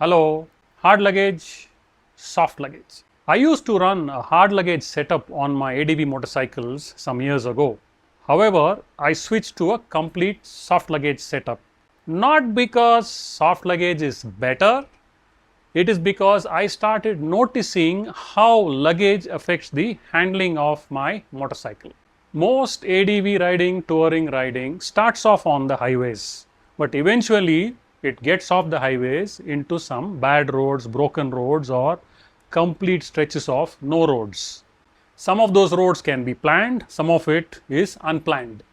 Hello, hard luggage, soft luggage. I used to run a hard luggage setup on my ADV motorcycles some years ago. However, I switched to a complete soft luggage setup. Not because soft luggage is better, it is because I started noticing how luggage affects the handling of my motorcycle. Most ADV riding, touring riding starts off on the highways, but eventually it gets off the highways into some bad roads, broken roads, or complete stretches of no roads. Some of those roads can be planned, some of it is unplanned.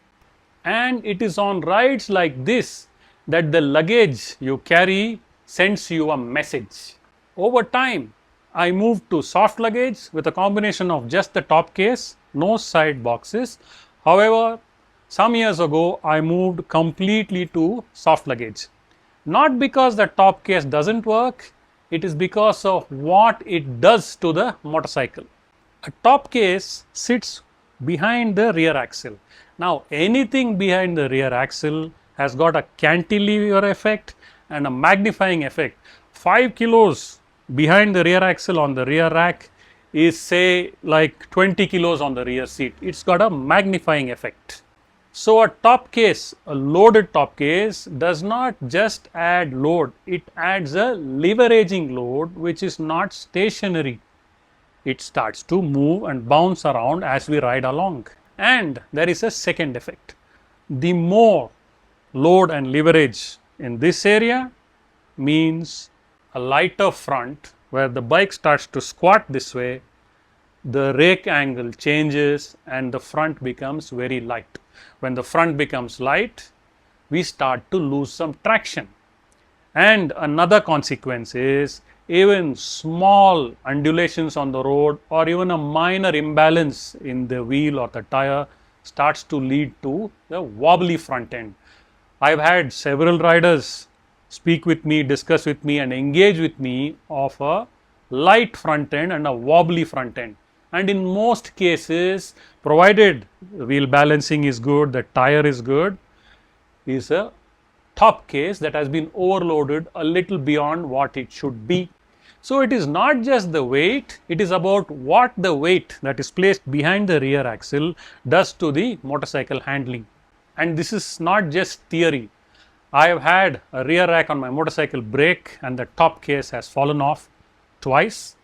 And it is on rides like this that the luggage you carry sends you a message. Over time, I moved to soft luggage with a combination of just the top case, no side boxes. However, some years ago, I moved completely to soft luggage. Not because the top case doesn't work, it is because of what it does to the motorcycle. A top case sits behind the rear axle. Now, anything behind the rear axle has got a cantilever effect and a magnifying effect. 5 kilos behind the rear axle on the rear rack is, say, like 20 kilos on the rear seat. It's got a magnifying effect. So, a top case, a loaded top case does not just add load, it adds a leveraging load which is not stationary. It starts to move and bounce around as we ride along. And there is a second effect. The more load and leverage in this area means a lighter front where the bike starts to squat this way, the rake angle changes and the front becomes very light. When the front becomes light, we start to lose some traction. And another consequence is even small undulations on the road or even a minor imbalance in the wheel or the tire starts to lead to the wobbly front end. I've had several riders speak with me, discuss with me and engage with me of a light front end and a wobbly front end. And in most cases, provided wheel balancing is good, the tire is good, is a top case that has been overloaded a little beyond what it should be. So, it is not just the weight, it is about what the weight that is placed behind the rear axle does to the motorcycle handling. And this is not just theory. I have had a rear rack on my motorcycle brake and the top case has fallen off twice.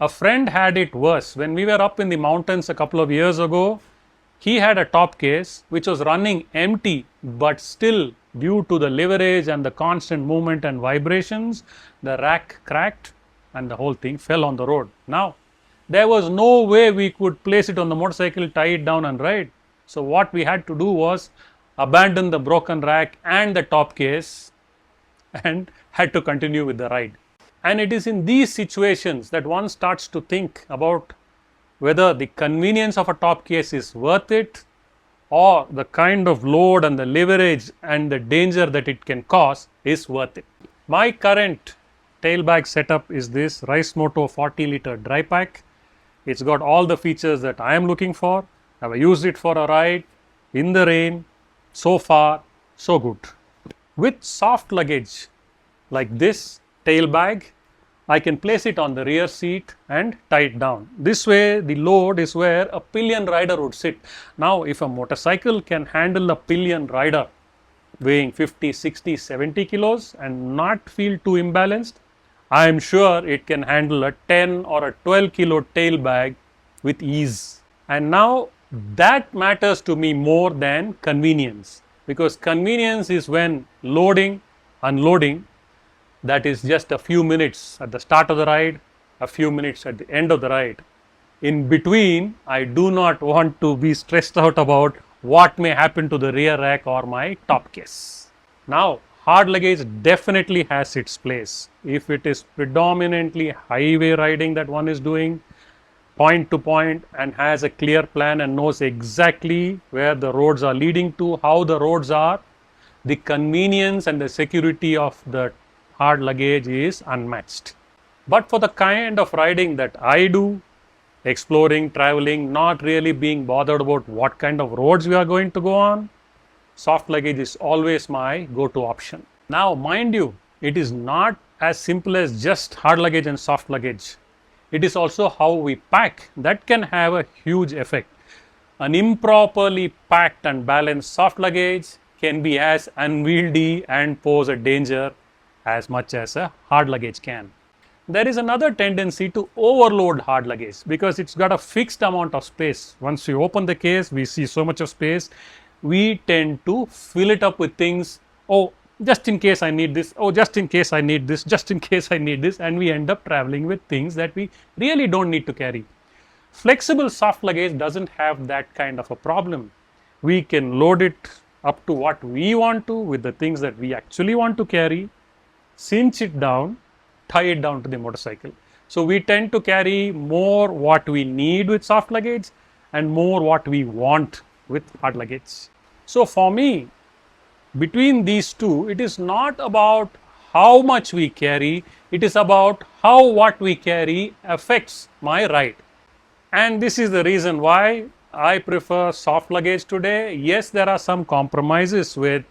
A friend had it worse. When we were up in the mountains a couple of years ago, he had a top case which was running empty, but still due to the leverage and the constant movement and vibrations, the rack cracked and the whole thing fell on the road. Now, there was no way we could place it on the motorcycle, tie it down and ride. So, what we had to do was abandon the broken rack and the top case and had to continue with the ride. And it is in these situations that one starts to think about whether the convenience of a top case is worth it or the kind of load and the leverage and the danger that it can cause is worth it. My current tail bag setup is this Rice Moto 40 liter dry pack. It's got all the features that I am looking for. I've used it for a ride in the rain. So far, so good. With soft luggage like this tail bag, I can place it on the rear seat and tie it down. This way, the load is where a pillion rider would sit. Now, if a motorcycle can handle a pillion rider weighing 50, 60, 70 kilos and not feel too imbalanced, I am sure it can handle a 10 or a 12 kilo tail bag with ease. And now, that matters to me more than convenience, because convenience is when loading, unloading, that is just a few minutes at the start of the ride, a few minutes at the end of the ride. In between, I do not want to be stressed out about what may happen to the rear rack or my top case. Now, hard luggage definitely has its place. If it is predominantly highway riding that one is doing, point to point, and has a clear plan and knows exactly where the roads are leading to, how the roads are, the convenience and the security of the hard luggage is unmatched. But for the kind of riding that I do, exploring, traveling, not really being bothered about what kind of roads we are going to go on, soft luggage is always my go-to option. Now, mind you, it is not as simple as just hard luggage and soft luggage. It is also how we pack that can have a huge effect. An improperly packed and balanced soft luggage can be as unwieldy and pose a danger as much as a hard luggage can. There is another tendency to overload hard luggage because it's got a fixed amount of space. Once we open the case, we see so much of space. We tend to fill it up with things. Oh, just in case I need this. Oh, just in case I need this. Just in case I need this. And we end up traveling with things that we really don't need to carry. Flexible soft luggage doesn't have that kind of a problem. We can load it up to what we want to with the things that we actually want to carry, cinch it down, tie it down to the motorcycle. So we tend to carry more what we need with soft luggage and more what we want with hard luggage. So for me, between these two, it is not about how much we carry, it is about how what we carry affects my ride. And this is the reason why I prefer soft luggage today. Yes, there are some compromises with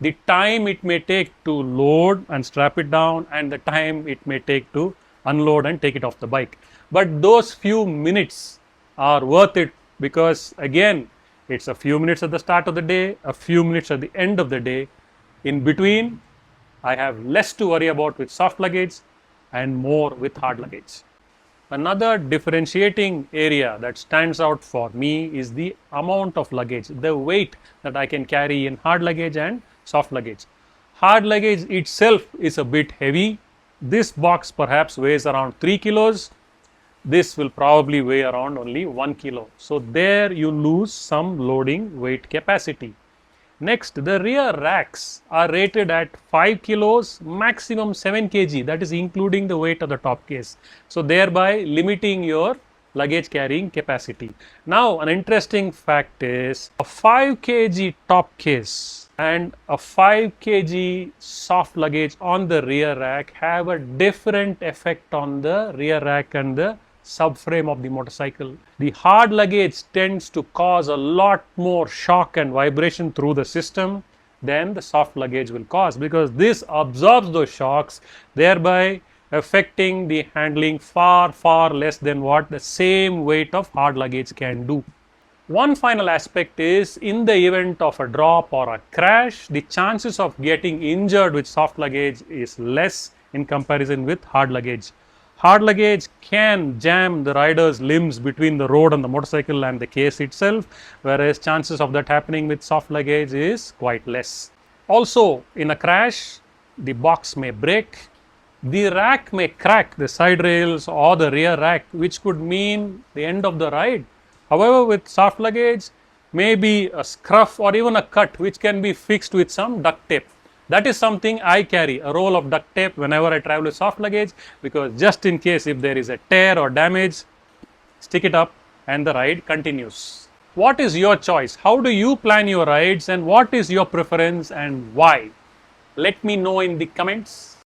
the time it may take to load and strap it down and the time it may take to unload and take it off the bike. But those few minutes are worth it because again, it's a few minutes at the start of the day, a few minutes at the end of the day. In between, I have less to worry about with soft luggage and more with hard luggage. Another differentiating area that stands out for me is the amount of luggage, the weight that I can carry in hard luggage and soft luggage. Hard luggage itself is a bit heavy. This box perhaps weighs around 3 kilos. This will probably weigh around only 1 kilo. So there you lose some loading weight capacity. Next, the rear racks are rated at 5 kilos, maximum 7 kg, that is including the weight of the top case. So thereby limiting your luggage carrying capacity. Now, an interesting fact is a 5 kg top case and a 5 kg soft luggage on the rear rack have a different effect on the rear rack and the subframe of the motorcycle. The hard luggage tends to cause a lot more shock and vibration through the system than the soft luggage will cause because this absorbs those shocks, thereby affecting the handling far less than what the same weight of hard luggage can do. One final aspect is in the event of a drop or a crash, the chances of getting injured with soft luggage is less in comparison with hard luggage. Hard luggage can jam the rider's limbs between the road and the motorcycle and the case itself, whereas chances of that happening with soft luggage is quite less. Also, in a crash, the box may break, the rack may crack, the side rails or the rear rack, which could mean the end of the ride. However, with soft luggage, maybe a scruff or even a cut which can be fixed with some duct tape. That is something I carry, a roll of duct tape whenever I travel with soft luggage because just in case if there is a tear or damage, stick it up and the ride continues. What is your choice? How do you plan your rides and what is your preference and why? Let me know in the comments.